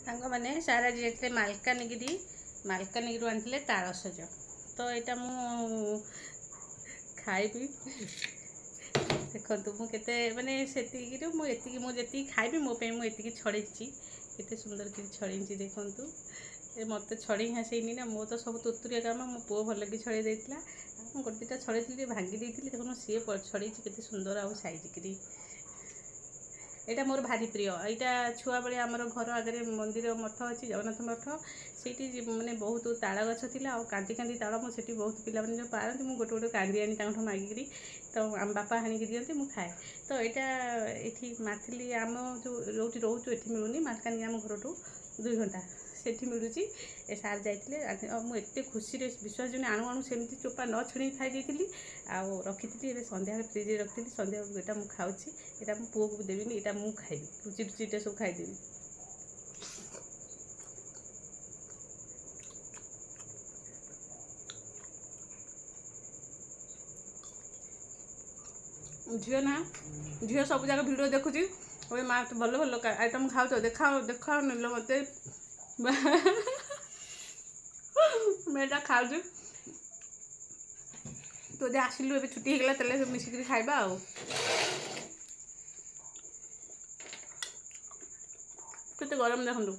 मैंने सारा जाते मालकानगिरी आनी तालसज तो यहाँ मु खाइबी देखो मुझे मानने से मुझे खाइबी मोपाई मुझे छड़े केते सुंदर कि छड़े देखु मत छड़े हसेनी ना मो तो सब तुतुरिया काम मो पु भल कि छड़े देता गोटे दुटा छड़े भांगी देती देखो सी छड़े के सुंदर आउ साइज यहाँ मोर भारी प्रिय यहाँ छुआ बेले आमर घर आगे मंदिर मठ अच्छी जगन्नाथ मठ से मैंने बहुत ताल गछ थी कांदी कांदी ताल मुझे बहुत पिला जो पारती मुझे गोटे गोटे कांदी आनी मागिकी तो आम बापा हाणिकी दिखती मुझे खाए तो यहाँ ये माथिली आम जो रोचु ये मिलूनी मालकानगिरी आम घर 2 घंटा से मिलूँ सार जाते मुझे खुशी विश्वास जो आणु आणु सेमती चोपा न छुणी खाई आउ रखी थी सन्ध्या फ्रिज रखी सन्ध्या यहाँ मुझे खाऊँगी यहाँ मो पुओ को देवी यहाँ मुझे खाइबी रुचि रुचिटा सब खाईदेवी झील ना झील सब जगह भिडियो देखुची माँ तो भल भल आइटम खाऊ देखा देखा नील मत मैं खाऊ तो जे आसिलु ए छुट्टी होगा तेल मिसिक खाइबा आउ केते गरम देखु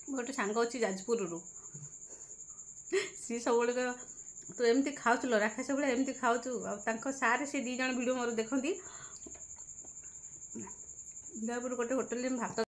गोटे सांग अच्छी जाजपुर सी सब तो एमती खाऊ राक्षस भाई एमती खाऊ सारे से 2 जन वीडियो मोर देखती जयपुर गोटे होटेल में भात